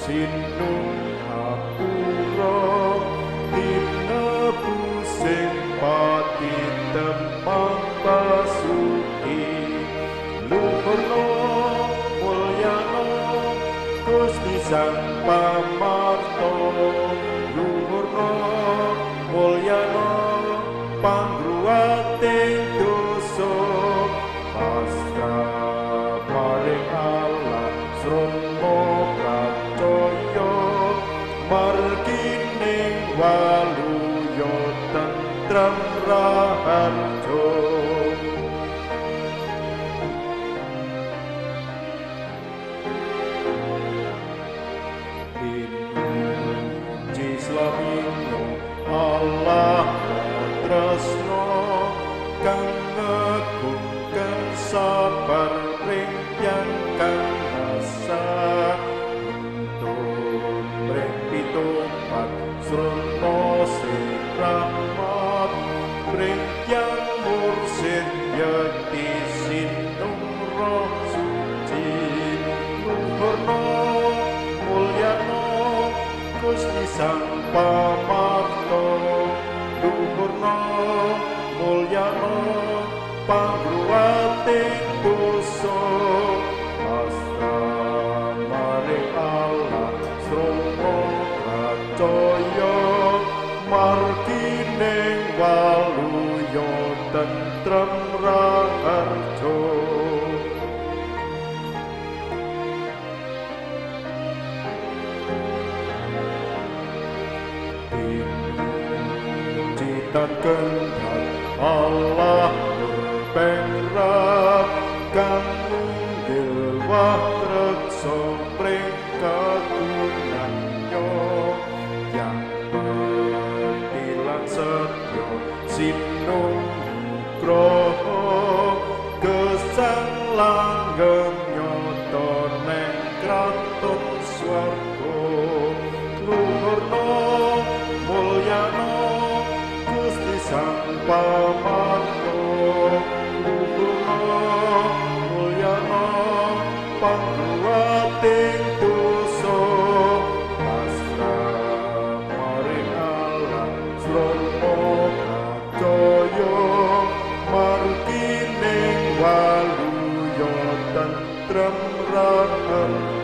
sinung apura tinebu sing pati temang basuki luhurna mulyana Gusti Sang Pamarta luhurna mulyana pangruwating dosa pasrah maring Allah srana pracaya margining waluya tentrem raharja Allah tresno kang ngagungken sabar ring yang kang rasa nuntun ring pitupat srana sing rahmat ring yang mursid yakti sinung roh suci luhurna mulyana Gusti Sang Pamarta luhurna mulyana pangruwating dosa pasrah maring Allah srana pracaya margining waluya tentrem raharja dan kehendak Allah berpengrap kang munggil watreksa pring kagungannya yang petilan setya sinung nugroho gesang langgeng nyata neng kraton swarga luhurna mulyana Sang Pamarta luhurna mulyana pangruwating dosa pasrah maring Allah srana pracaya margining waluya tentrem raharja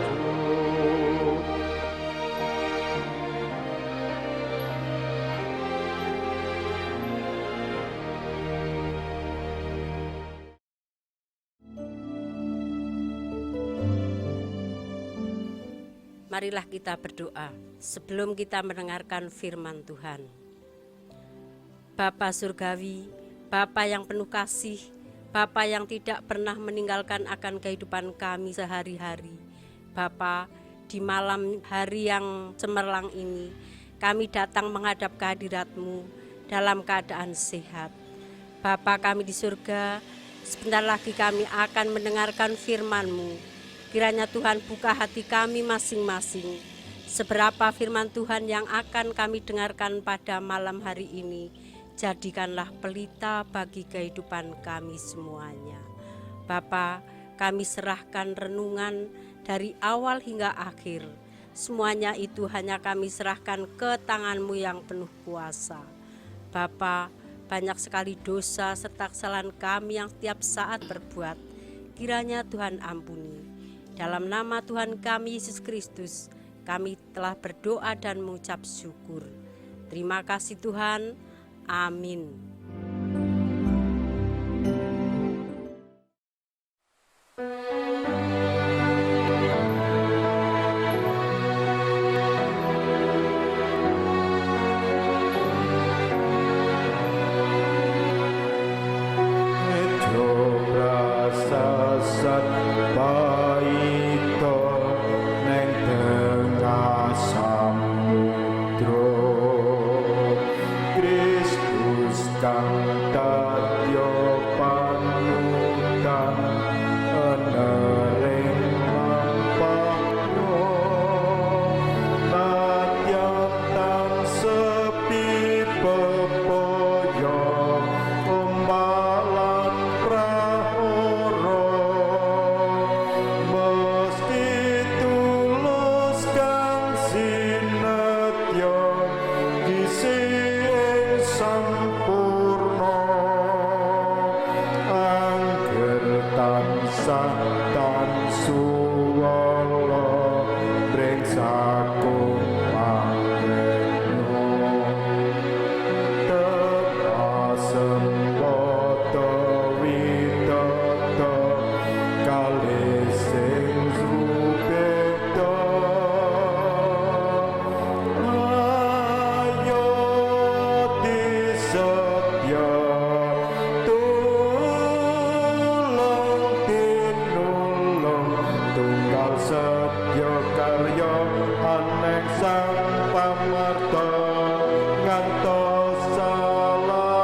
Marilah kita berdoa sebelum kita mendengarkan firman Tuhan. Bapa Surgawi, Bapa yang penuh kasih, Bapa yang tidak pernah meninggalkan akan kehidupan kami sehari-hari. Bapa, di malam hari yang cemerlang ini, kami datang menghadap kehadirat-Mu dalam keadaan sehat. Bapa kami di surga, sebentar lagi kami akan mendengarkan firman-Mu. Kiranya Tuhan buka hati kami masing-masing. Seberapa firman Tuhan yang akan kami dengarkan pada malam hari ini, jadikanlah pelita bagi kehidupan kami semuanya. Bapa, kami serahkan renungan dari awal hingga akhir. Semuanya itu hanya kami serahkan ke tangan-Mu yang penuh kuasa. Bapa, banyak sekali dosa serta kesalahan kami yang setiap saat berbuat. Kiranya Tuhan ampuni. Dalam nama Tuhan kami Yesus Kristus, kami telah berdoa dan mengucap syukur. Terima kasih Tuhan. Amin. setya karya aneng sang pamarta ngantos salaminya.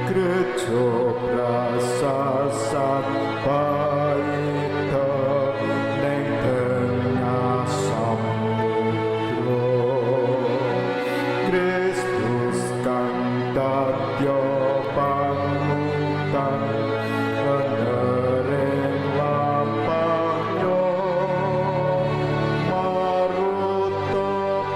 Gereja prasasat paita neng tengah samudra, Kristus kang dadya panutan penering lapangnya, maruta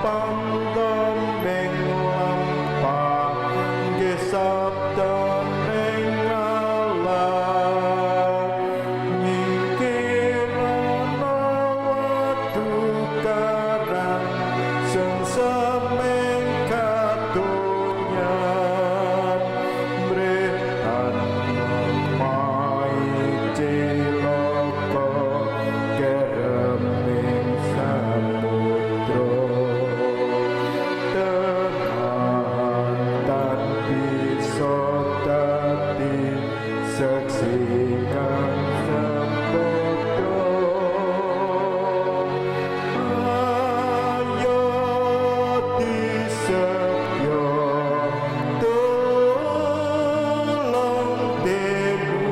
pandaming lampah nggih sabdaning Allah, nyingkirana watu karang sing semeng kadonya, mrihan mai cilaka kereming samudra, tenan bisa dadi saksi kang sempurna. Ayo disepyo tulung delu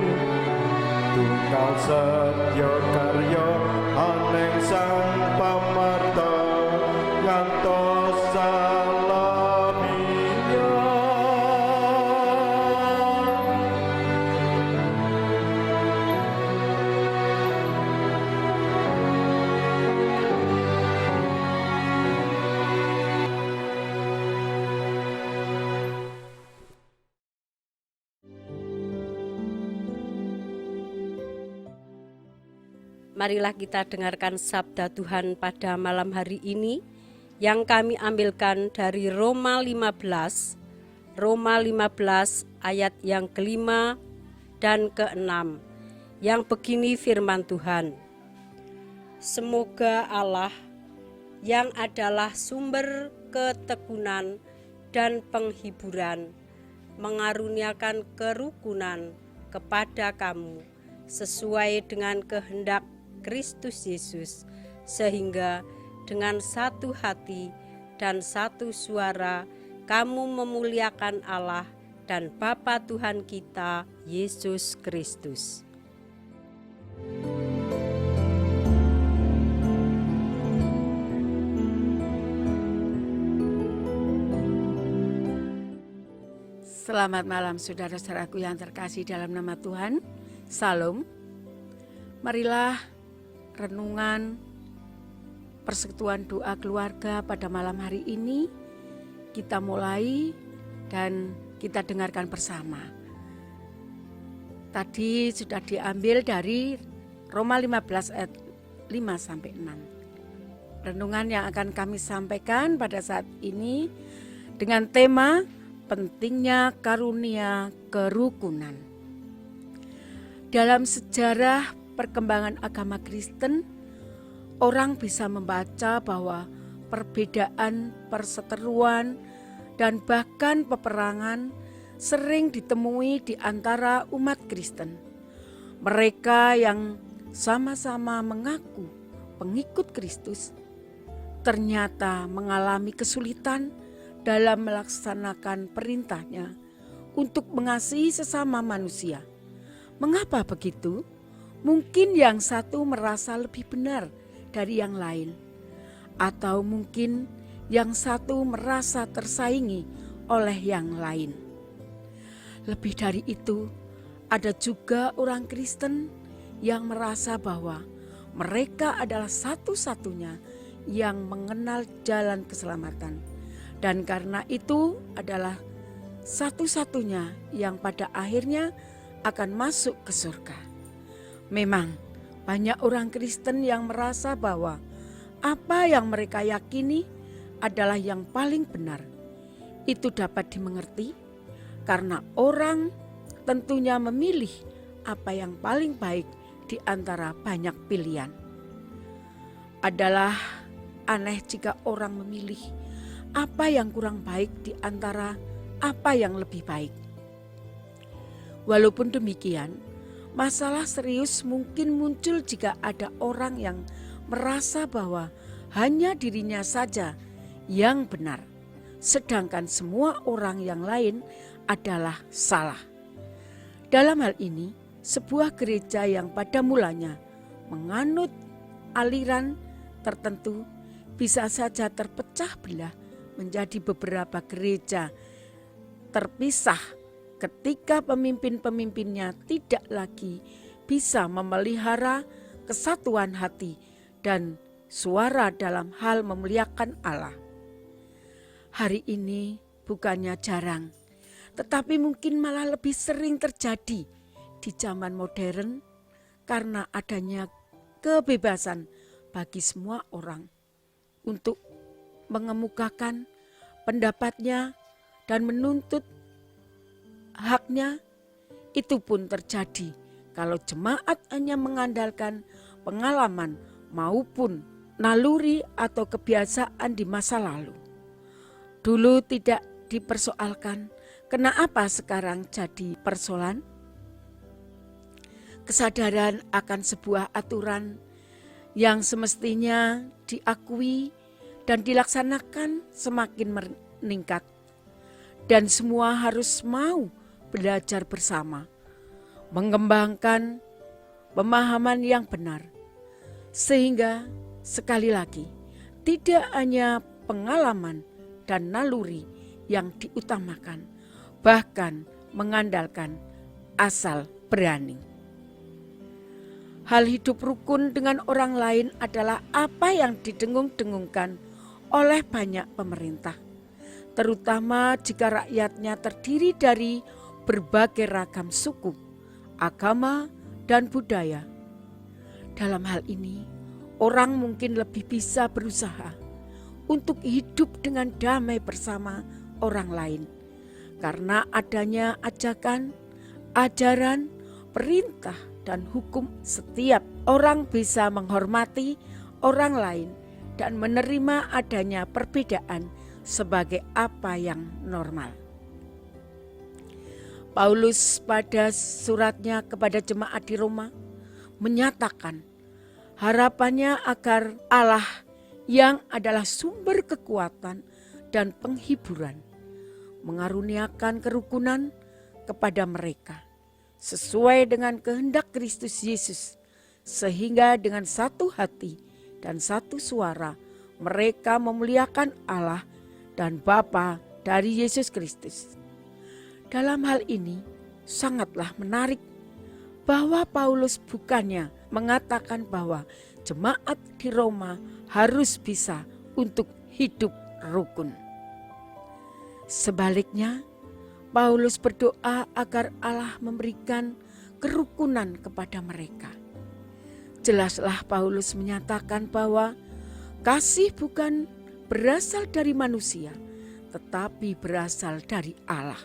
tungkal setya karya aneng sang pamarta ngantos salaminya. Marilah kita dengarkan sabda Tuhan pada malam hari ini yang kami ambilkan dari Roma 15 ayat yang kelima dan keenam, yang begini firman Tuhan. Semoga Allah yang adalah sumber ketekunan dan penghiburan mengaruniakan kerukunan kepada kamu sesuai dengan kehendak Kristus Yesus, sehingga dengan satu hati dan satu suara kamu memuliakan Allah dan Bapa Tuhan kita Yesus Kristus. Selamat malam saudara-saudaraku yang terkasih dalam nama Tuhan. Salam. Marilah renungan persekutuan doa keluarga pada malam hari ini kita mulai dan kita dengarkan bersama. Tadi sudah diambil dari Roma 15 ayat 5 sampai 6. Renungan yang akan kami sampaikan pada saat ini dengan tema pentingnya karunia kerukunan. Dalam sejarah perkembangan agama Kristen, orang bisa membaca bahwa perbedaan, perseteruan, dan bahkan peperangan sering ditemui di antara umat Kristen. Mereka yang sama-sama mengaku pengikut Kristus ternyata mengalami kesulitan dalam melaksanakan perintahnya untuk mengasihi sesama manusia. Mengapa begitu? Mungkin yang satu merasa lebih benar dari yang lain, atau mungkin yang satu merasa tersaingi oleh yang lain. Lebih dari itu, ada juga orang Kristen yang merasa bahwa mereka adalah satu-satunya yang mengenal jalan keselamatan, dan karena itu adalah satu-satunya yang pada akhirnya akan masuk ke surga. Memang banyak orang Kristen yang merasa bahwa apa yang mereka yakini adalah yang paling benar. Itu dapat dimengerti karena orang tentunya memilih apa yang paling baik di antara banyak pilihan. Adalah aneh jika orang memilih apa yang kurang baik di antara apa yang lebih baik. Walaupun demikian, masalah serius mungkin muncul jika ada orang yang merasa bahwa hanya dirinya saja yang benar, sedangkan semua orang yang lain adalah salah. Dalam hal ini, sebuah gereja yang pada mulanya menganut aliran tertentu bisa saja terpecah belah menjadi beberapa gereja terpisah ketika pemimpin-pemimpinnya tidak lagi bisa memelihara kesatuan hati dan suara dalam hal memuliakan Allah. Hari ini bukannya jarang, tetapi mungkin malah lebih sering terjadi di zaman modern karena adanya kebebasan bagi semua orang untuk mengemukakan pendapatnya dan menuntut haknya. Itu pun terjadi kalau jemaat hanya mengandalkan pengalaman maupun naluri atau kebiasaan di masa lalu. Dulu tidak dipersoalkan, kenapa sekarang jadi persoalan? Kesadaran akan sebuah aturan yang semestinya diakui dan dilaksanakan semakin meningkat. Dan semua harus mau belajar bersama, mengembangkan pemahaman yang benar. Sehingga sekali lagi, tidak hanya pengalaman dan naluri yang diutamakan, bahkan mengandalkan asal berani. Hal hidup rukun dengan orang lain adalah apa yang didengung-dengungkan oleh banyak pemerintah, terutama jika rakyatnya terdiri dari berbagai ragam suku, agama, dan budaya. Dalam hal ini, orang mungkin lebih bisa berusaha untuk hidup dengan damai bersama orang lain, karena adanya ajakan, ajaran, perintah, dan hukum. Setiap orang bisa menghormati orang lain dan menerima adanya perbedaan sebagai apa yang normal. Paulus pada suratnya kepada jemaat di Roma menyatakan harapannya agar Allah yang adalah sumber kekuatan dan penghiburan mengaruniakan kerukunan kepada mereka sesuai dengan kehendak Kristus Yesus, sehingga dengan satu hati dan satu suara mereka memuliakan Allah dan Bapa dari Yesus Kristus. Dalam hal ini sangatlah menarik bahwa Paulus bukannya mengatakan bahwa jemaat di Roma harus bisa untuk hidup rukun. Sebaliknya, Paulus berdoa agar Allah memberikan kerukunan kepada mereka. Jelaslah Paulus menyatakan bahwa kasih bukan berasal dari manusia, tetapi berasal dari Allah.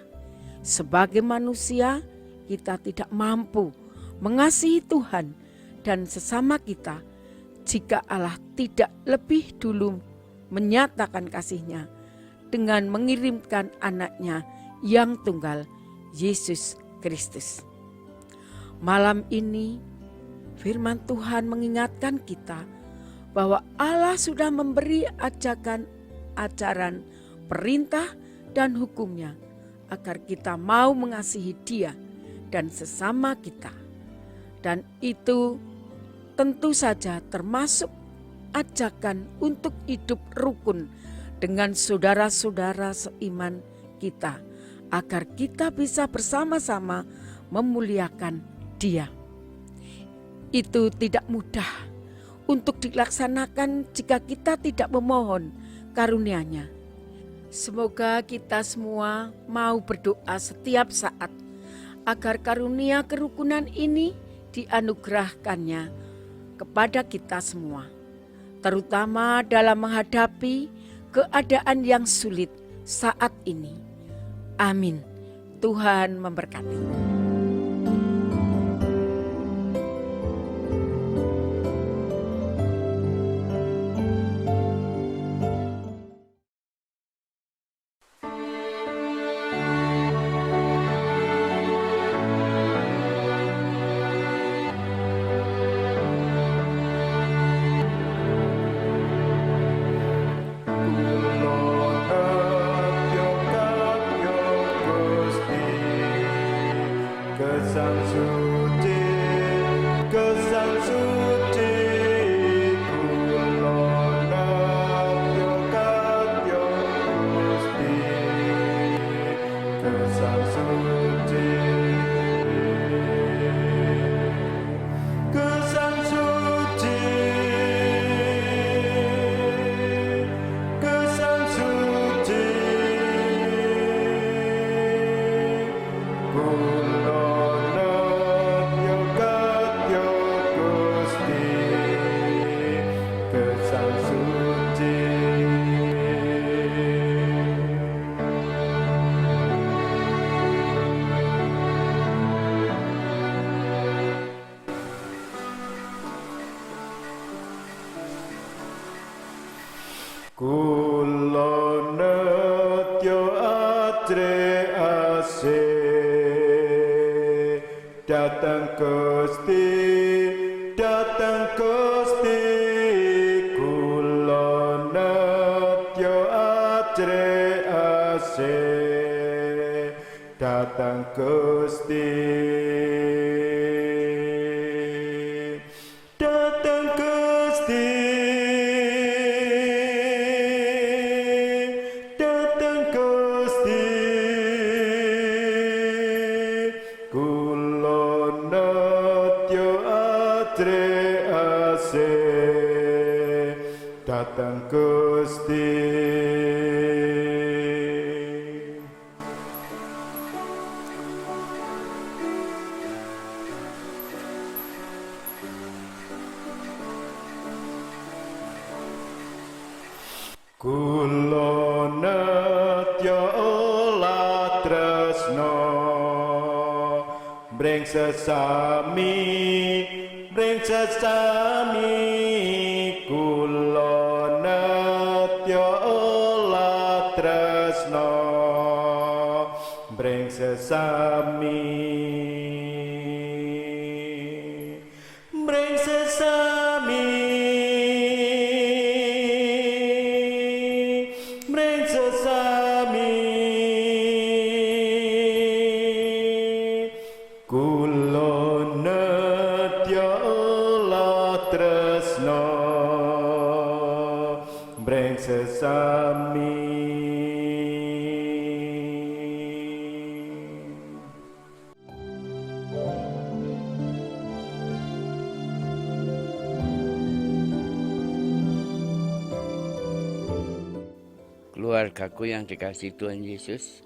Sebagai manusia, kita tidak mampu mengasihi Tuhan dan sesama kita jika Allah tidak lebih dulu menyatakan kasih-Nya dengan mengirimkan anaknya yang tunggal, Yesus Kristus. Malam ini firman Tuhan mengingatkan kita bahwa Allah sudah memberi ajaran, perintah dan hukum-Nya agar kita mau mengasihi Dia dan sesama kita. Dan itu tentu saja termasuk ajakan untuk hidup rukun dengan saudara-saudara seiman kita, agar kita bisa bersama-sama memuliakan Dia. Itu tidak mudah untuk dilaksanakan jika kita tidak memohon karunia-Nya. Semoga kita semua mau berdoa setiap saat agar karunia kerukunan ini dianugerahkannya kepada kita semua, terutama dalam menghadapi keadaan yang sulit saat ini. Amin. Tuhan memberkati. ke Sang Suci. Kula netya atre ase datang Gusti, datang Gusti. Kula netya atre ase datang Gusti, datang Gusti. Datang Gusti. Kula netya olah tresna mring sesami, mring sesami. Kula netya olah tresna mring sesami, mring sesami, mring sesami. Kula netya olah tresna mring sesami. Keluargaku yang dikasihi Tuhan Yesus,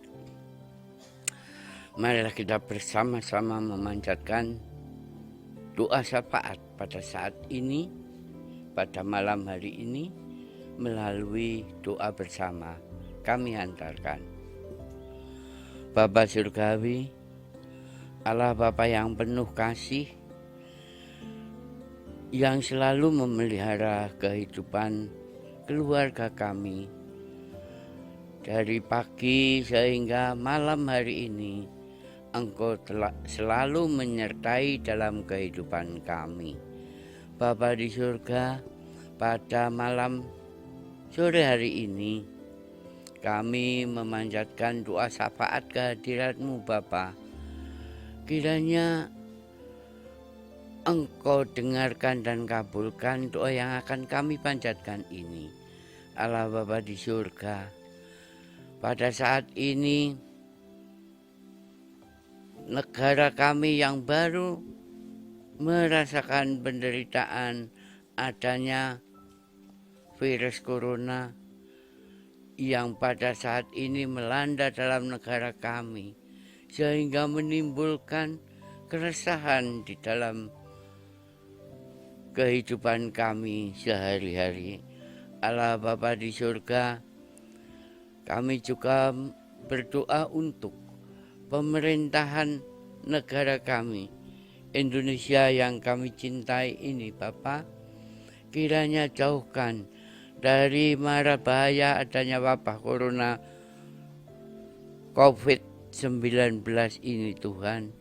marilah kita bersama-sama memanjatkan doa syafaat pada saat ini, pada malam hari ini, melalui doa bersama kami hantarkan. Bapa Surgawi, Allah Bapa yang penuh kasih, yang selalu memelihara kehidupan keluarga kami, dari pagi sehingga malam hari ini, Engkau telah selalu menyertai dalam kehidupan kami. Bapa di surga, pada malam sore hari ini, kami memanjatkan doa syafaat kehadirat-Mu Bapa. Kiranya Engkau dengarkan dan kabulkan doa yang akan kami panjatkan ini. Allah Bapa di surga, pada saat ini negara kami yang baru merasakan penderitaan adanya virus corona yang pada saat ini melanda dalam negara kami, sehingga menimbulkan keresahan di dalam kehidupan kami sehari-hari. Allah Bapa di surga, kami juga berdoa untuk pemerintahan negara kami, Indonesia yang kami cintai ini Bapa. Kiranya jauhkan dari mara bahaya adanya wabah corona COVID-19 ini Tuhan,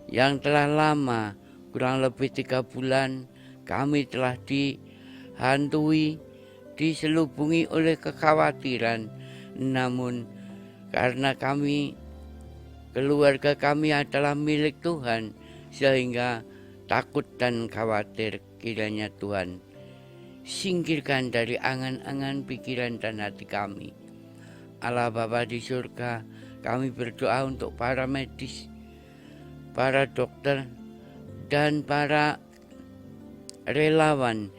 yang telah lama, kurang lebih 3 bulan, kami telah dihantui, diselubungi oleh kekhawatiran. Namun karena keluarga kami adalah milik Tuhan, sehingga takut dan khawatir, kiranya Tuhan singkirkan dari angan-angan, pikiran dan hati kami. Allah Bapa di surga, kami berdoa untuk para medis, para dokter, dan para relawan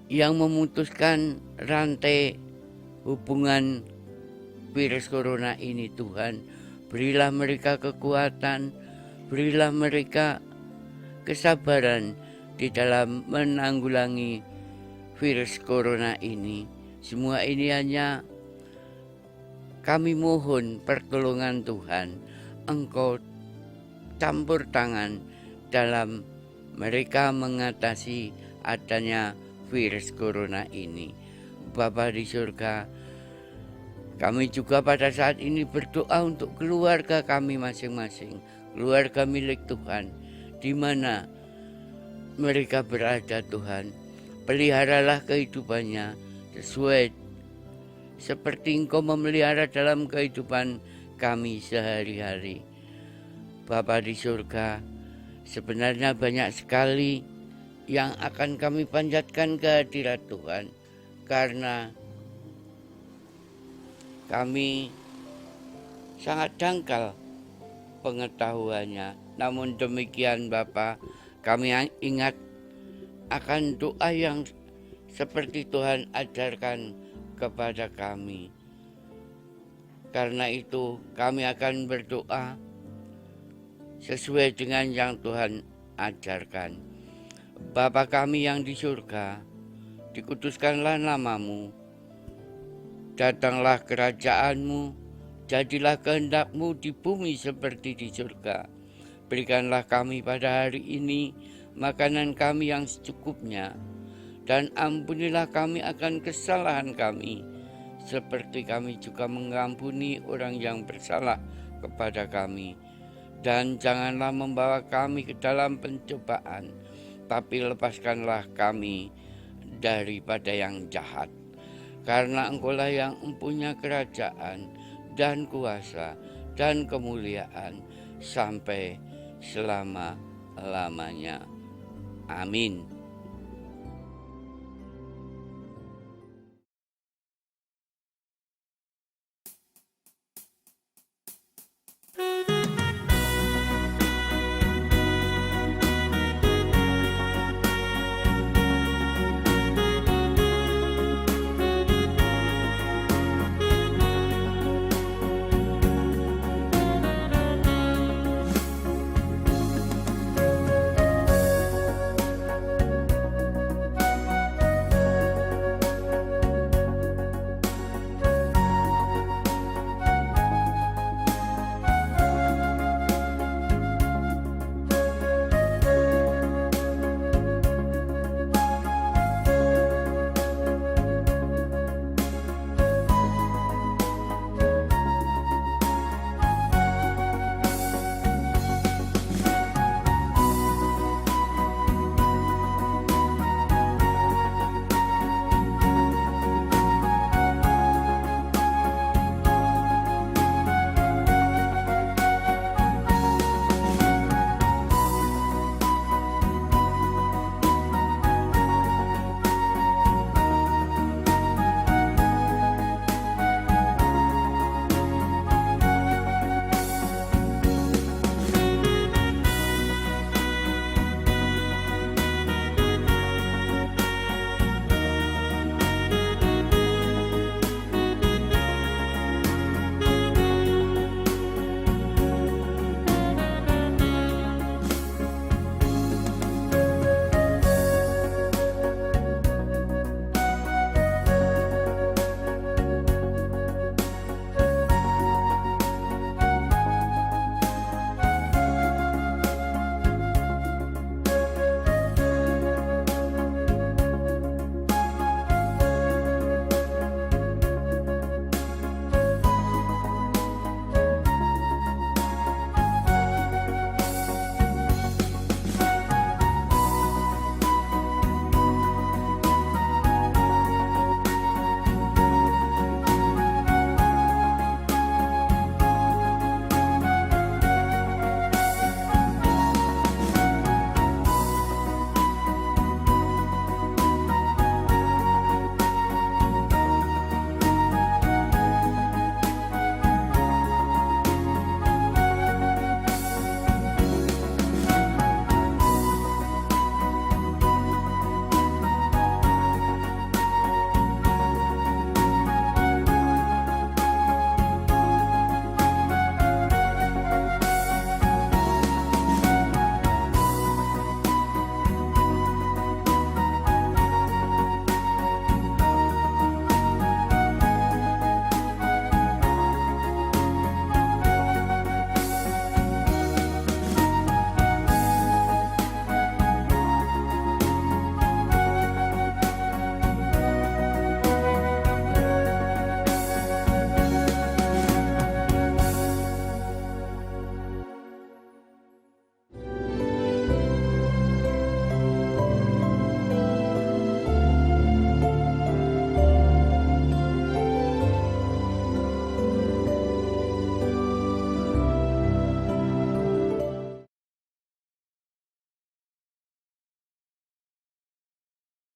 yang memutuskan rantai hubungan virus corona ini Tuhan. Berilah mereka kekuatan, berilah mereka kesabaran di dalam menanggulangi virus corona ini. Semua ini hanya kami mohon pertolongan Tuhan. Engkau campur tangan dalam mereka mengatasi adanya virus corona ini. Bapa di surga, kami juga pada saat ini berdoa untuk keluarga kami masing-masing, keluarga milik Tuhan, di mana mereka berada Tuhan. Peliharalah kehidupannya sesuai seperti Engkau memelihara dalam kehidupan kami sehari-hari. Bapa di surga, sebenarnya banyak sekali yang akan kami panjatkan kehadirat Tuhan, karena kami sangat dangkal pengetahuannya. Namun demikian Bapa, kami ingat akan doa yang seperti Tuhan ajarkan kepada kami. Karena itu kami akan berdoa sesuai dengan yang Tuhan ajarkan. Bapa kami yang di surga, dikuduskanlah namamu. Datanglah kerajaan-Mu, jadilah kehendak-Mu di bumi seperti di surga. Berikanlah kami pada hari ini makanan kami yang secukupnya, dan ampunilah kami akan kesalahan kami, seperti kami juga mengampuni orang yang bersalah kepada kami. Dan janganlah membawa kami ke dalam pencobaan, tapi lepaskanlah kami daripada yang jahat. Karena Engkaulah yang mempunyai kerajaan dan kuasa dan kemuliaan sampai selama-lamanya. Amin.